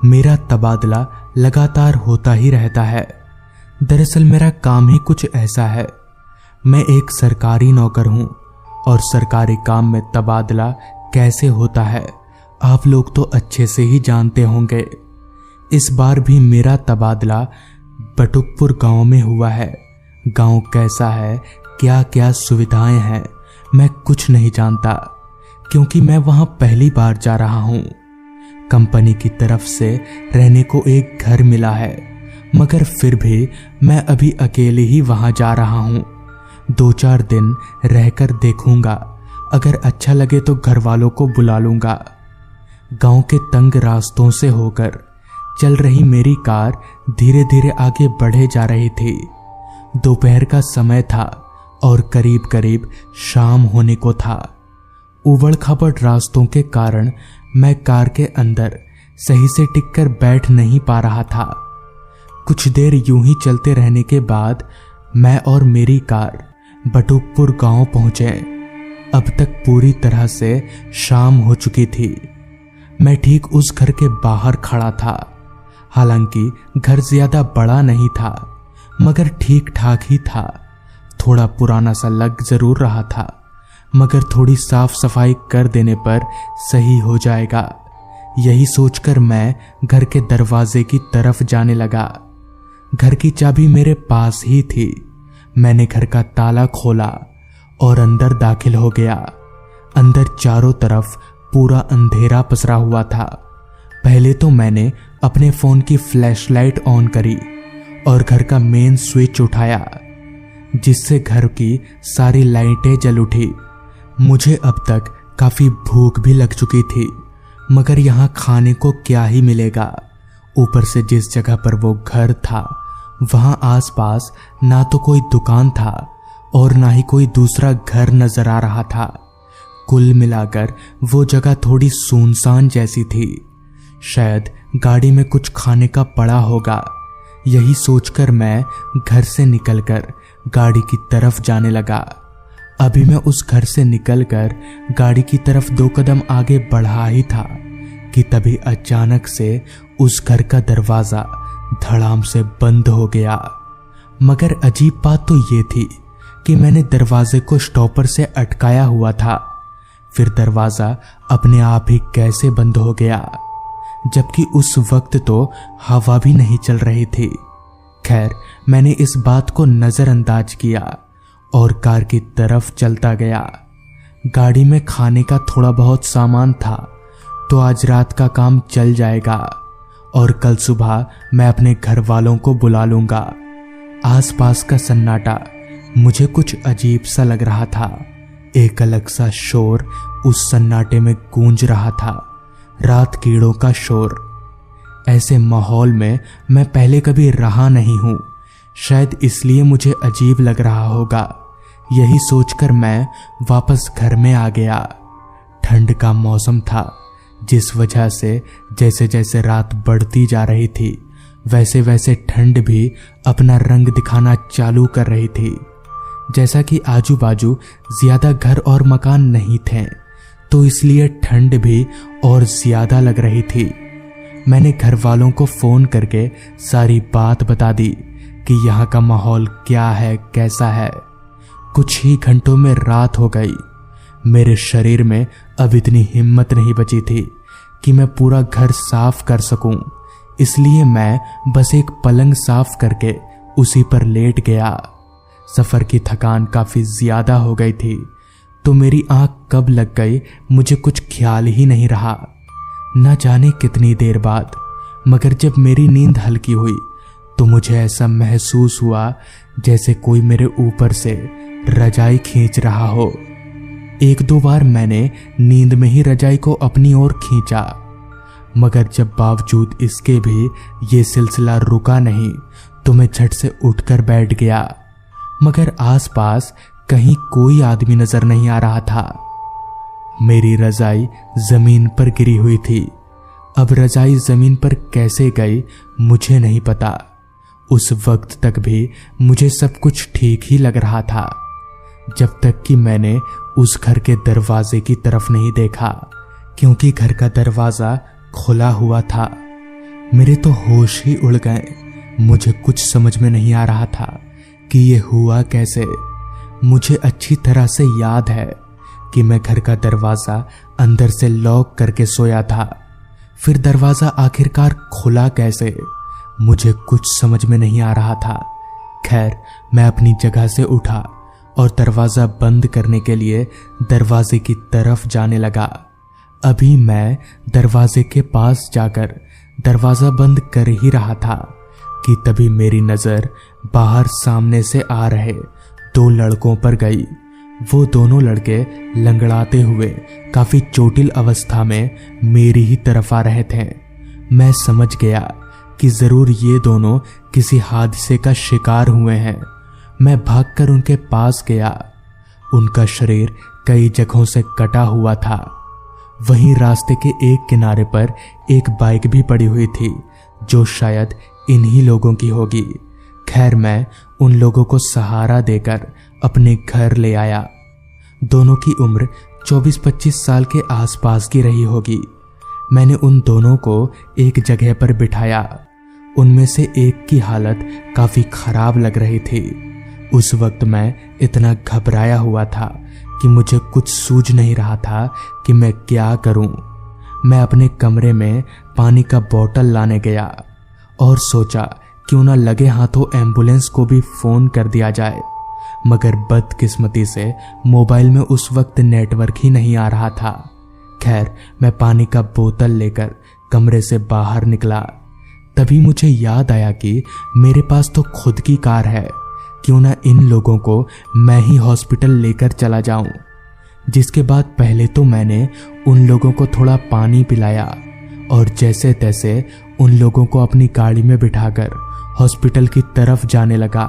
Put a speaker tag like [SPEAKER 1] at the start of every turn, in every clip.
[SPEAKER 1] मेरा तबादला लगातार होता ही रहता है। दरअसल मेरा काम ही कुछ ऐसा है। मैं एक सरकारी नौकर हूं और सरकारी काम में तबादला कैसे होता है आप लोग तो अच्छे से ही जानते होंगे। इस बार भी मेरा तबादला बटुकपुर गांव में हुआ है। गांव कैसा है, क्या क्या सुविधाएं हैं, मैं कुछ नहीं जानता क्योंकि मैं वहां पहली बार जा रहा हूं। कंपनी की तरफ से रहने को एक घर मिला है, मगर फिर भी मैं अभी अकेले ही वहां जा रहा हूं। 2-4 दिन रहकर देखूंगा, अगर अच्छा लगे तो घर वालों को बुला लूंगा। गांव के तंग रास्तों से होकर चल रही मेरी कार धीरे धीरे आगे बढ़े जा रही थी। दोपहर का समय था और करीब करीब शाम होने को था। उबड़ खाबड़ रास्तों के कारण मैं कार के अंदर सही से टिककर बैठ नहीं पा रहा था। कुछ देर यूं ही चलते रहने के बाद मैं और मेरी कार बटुकपुर गांव पहुंचे। अब तक पूरी तरह से शाम हो चुकी थी। मैं ठीक उस घर के बाहर खड़ा था। हालांकि घर ज्यादा बड़ा नहीं था, मगर ठीक ठाक ही था। थोड़ा पुराना सा लग जरूर रहा था, मगर थोड़ी साफ सफाई कर देने पर सही हो जाएगा। यही सोचकर मैं घर के दरवाजे की तरफ जाने लगा। घर की चाबी मेरे पास ही थी। मैंने घर का ताला खोला और अंदर दाखिल हो गया। अंदर चारों तरफ पूरा अंधेरा पसरा हुआ था। पहले तो मैंने अपने फोन की फ्लैशलाइट ऑन करी और घर का मेन स्विच उठाया, जिससे घर की सारी लाइटें जल उठी। मुझे अब तक काफी भूख भी लग चुकी थी, मगर यहाँ खाने को क्या ही मिलेगा। ऊपर से जिस जगह पर वो घर था वहां आसपास ना तो कोई दुकान था और ना ही कोई दूसरा घर नजर आ रहा था। कुल मिलाकर वो जगह थोड़ी सुनसान जैसी थी। शायद गाड़ी में कुछ खाने का पड़ा होगा। यही सोचकर मैं घर से निकलकर गाड़ी की तरफ जाने लगा। अभी मैं उस घर से निकलकर गाड़ी की तरफ 2 कदम आगे बढ़ा ही था कि तभी अचानक से उस घर का दरवाजा धड़ाम से बंद हो गया। मगर अजीब बात तो ये थी कि मैंने दरवाजे को स्टॉपर से अटकाया हुआ था। फिर दरवाजा अपने आप ही कैसे बंद हो गया, जबकि उस वक्त तो हवा भी नहीं चल रही थी। खैर, मैंने इस बात को नजरअंदाज किया और कार की तरफ चलता गया। गाड़ी में खाने का थोड़ा बहुत सामान था, तो आज रात का काम चल जाएगा और कल सुबह मैं अपने घर वालों को बुला लूंगा। आसपास का सन्नाटा मुझे कुछ अजीब सा लग रहा था। एक अलग सा शोर उस सन्नाटे में गूंज रहा था, रात कीड़ों का शोर। ऐसे माहौल में मैं पहले कभी रहा नहीं हूं, शायद इसलिए मुझे अजीब लग रहा होगा। यही सोचकर मैं वापस घर में आ गया। ठंड का मौसम था, जिस वजह से जैसे जैसे रात बढ़ती जा रही थी वैसे वैसे ठंड भी अपना रंग दिखाना चालू कर रही थी। जैसा कि आजू बाजू ज्यादा घर और मकान नहीं थे, तो इसलिए ठंड भी और ज्यादा लग रही थी। मैंने घर वालों को फोन करके सारी बात बता दी कि यहाँ का माहौल क्या है, कैसा है। कुछ ही घंटों में रात हो गई। मेरे शरीर में अब इतनी हिम्मत नहीं बची थी कि मैं पूरा घर साफ कर सकूं, इसलिए मैं बस एक पलंग साफ करके उसी पर लेट गया। सफर की थकान काफी ज्यादा हो गई थी, तो मेरी आंख कब लग गई मुझे कुछ ख्याल ही नहीं रहा। न जाने कितनी देर बाद, मगर जब मेरी नींद हल्की हुई तो मुझे ऐसा महसूस हुआ जैसे कोई मेरे ऊपर से रजाई खींच रहा हो। 1-2 बार मैंने नींद में ही रजाई को अपनी ओर खींचा, मगर जब बावजूद इसके भी ये सिलसिला रुका नहीं तो मैं झट से उठकर बैठ गया। मगर आसपास कहीं कोई आदमी नजर नहीं आ रहा था। मेरी रजाई जमीन पर गिरी हुई थी। अब रजाई जमीन पर कैसे गई मुझे नहीं पता। उस वक्त तक भी मुझे सब कुछ ठीक ही लग रहा था, जब तक कि मैंने उस घर के दरवाजे की तरफ नहीं देखा, क्योंकि घर का दरवाजा खुला हुआ था। मेरे तो होश ही उड़ गए। मुझे कुछ समझ में नहीं आ रहा था कि ये हुआ कैसे। मुझे अच्छी तरह से याद है कि मैं घर का दरवाजा अंदर से लॉक करके सोया था। फिर दरवाजा आखिरकार खुला कैसे, मुझे कुछ समझ में नहीं आ रहा था। खैर, मैं अपनी जगह से उठा और दरवाजा बंद करने के लिए दरवाजे की तरफ जाने लगा। अभी मैं दरवाजे के पास जाकर दरवाजा बंद कर ही रहा था कि तभी मेरी नजर बाहर सामने से आ रहे 2 लड़कों पर गई। वो दोनों लड़के लंगड़ाते हुए काफी चोटिल अवस्था में मेरी ही तरफ आ रहे थे। मैं समझ गया कि जरूर ये दोनों किसी हादसे का शिकार हुए हैं। मैं भागकर उनके पास गया। उनका शरीर कई जगहों से कटा हुआ था। वहीं रास्ते के एक किनारे पर एक बाइक भी पड़ी हुई थी जो शायद इन्हीं लोगों की होगी। खैर, मैं उन लोगों को सहारा देकर अपने घर ले आया। दोनों की उम्र 24-25 साल के आसपास की रही होगी। मैंने उन दोनों को एक जगह पर बिठाया। उनमें से एक की हालत काफी खराब लग रही थी। उस वक्त मैं इतना घबराया हुआ था कि मुझे कुछ सूझ नहीं रहा था कि मैं क्या करूं। मैं अपने कमरे में पानी का बोतल लाने गया और सोचा क्यों ना लगे हाथों एम्बुलेंस को भी फोन कर दिया जाए, मगर बदकिस्मती से मोबाइल में उस वक्त नेटवर्क ही नहीं आ रहा था। खैर, मैं पानी का बोतल लेकर कमरे से बाहर निकला। तभी मुझे याद आया कि मेरे पास तो खुद की कार है, क्यों ना इन लोगों को मैं ही हॉस्पिटल लेकर चला जाऊं। जिसके बाद पहले तो मैंने उन लोगों को थोड़ा पानी पिलाया और जैसे तैसे उन लोगों को अपनी गाड़ी में बिठाकर हॉस्पिटल की तरफ जाने लगा।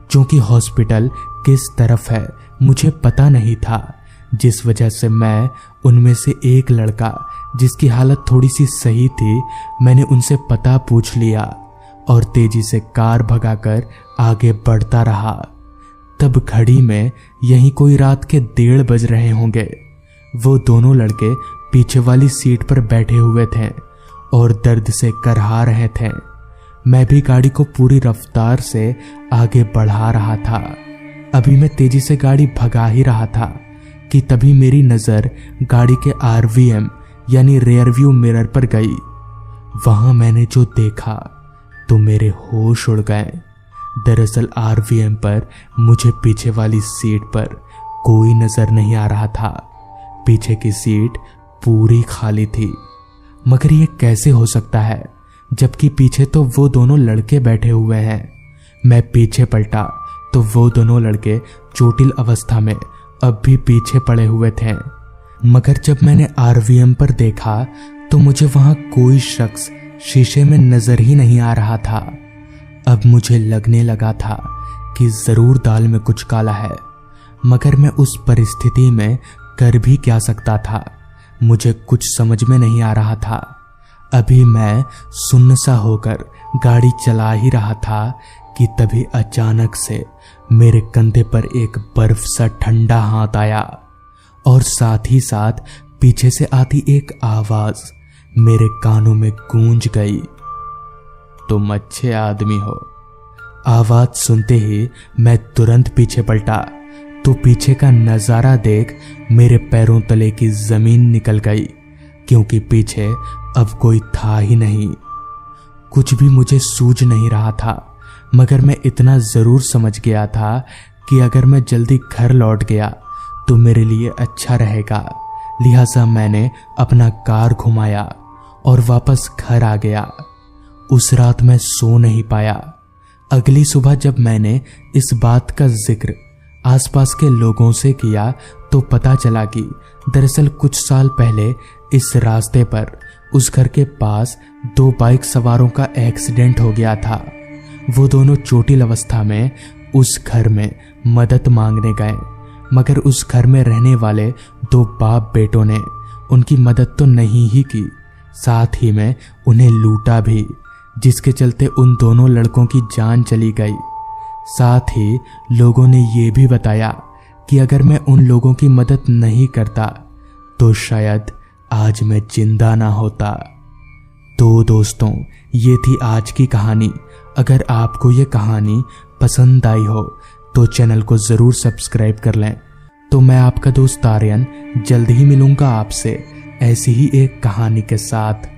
[SPEAKER 1] क्योंकि हॉस्पिटल किस तरफ है मुझे पता नहीं था, जिस वजह से मैं उनमें से एक लड़का जिसकी हालत थोड़ी सी सही थी, मैंने उनसे पता पूछ लिया और तेजी से कार भगाकर आगे बढ़ता रहा। तब घड़ी में यहीं कोई रात के 1:30 बज रहे होंगे। वो दोनों लड़के पीछे वाली सीट पर बैठे हुए थे और दर्द से करहा रहे थे। मैं भी गाड़ी को पूरी रफ्तार से आगे बढ़ा रहा था। अभी मैं तेजी से गाड़ी भगा ही रहा था कि तभी मेरी नजर गाड़ी के RVM यानी रियर व्यू मिरर पर गई। वहां मैंने जो देखा तो मेरे होश उड़ गए। दरअसल RVM पर मुझे पीछे वाली सीट पर कोई नजर नहीं आ रहा था। पीछे की सीट पूरी खाली थी। मगर ये कैसे हो सकता है जबकि पीछे तो वो दोनों लड़के बैठे हुए हैं। मैं पीछे पलटा तो वो दोनों लड़के चोटिल अवस्था में अब भी पीछे पड़े हुए थे। मगर जब मैंने RVM पर देखा तो मुझे वहां कोई शख्स शीशे में नजर ही नहीं आ रहा था। अब मुझे लगने लगा था कि जरूर दाल में कुछ काला है, मगर मैं उस परिस्थिति में कर भी क्या सकता था, मुझे कुछ समझ में नहीं आ रहा था। अभी मैं सुन्न सा होकर गाड़ी चला ही रहा था कि तभी अचानक से मेरे कंधे पर एक बर्फ सा ठंडा हाथ आया और साथ ही साथ पीछे से आती एक आवाज मेरे कानों में गूंज गई, तुम अच्छे आदमी हो। आवाज सुनते ही मैं तुरंत पीछे पलटा तो पीछे का नजारा देख मेरे पैरों तले की जमीन निकल गई, क्योंकि पीछे अब कोई था ही नहीं। कुछ भी मुझे सूझ नहीं रहा था, मगर मैं इतना जरूर समझ गया था कि अगर मैं जल्दी घर लौट गया तो मेरे लिए अच्छा रहेगा। लिहाजा मैंने अपना कार घुमाया और वापस घर आ गया। उस रात मैं सो नहीं पाया। अगली सुबह जब मैंने इस बात का जिक्र आसपास के लोगों से किया तो पता चला कि दरअसल कुछ साल पहले इस रास्ते पर उस घर के पास 2 बाइक सवारों का एक्सीडेंट हो गया था। वो दोनों चोटिल अवस्था में उस घर में मदद मांगने गए, मगर उस घर में रहने वाले 2 बाप बेटों ने उनकी मदद तो नहीं ही की, साथ ही में उन्हें लूटा भी, जिसके चलते उन दोनों लड़कों की जान चली गई। साथ ही लोगों ने ये भी बताया कि अगर मैं उन लोगों की मदद नहीं करता तो शायद आज मैं जिंदा ना होता। तो दोस्तों, ये थी आज की कहानी। अगर आपको ये कहानी पसंद आई हो तो चैनल को ज़रूर सब्सक्राइब कर लें। तो मैं आपका दोस्त आर्यन जल्द ही मिलूंगा आपसे ऐसी ही एक कहानी के साथ।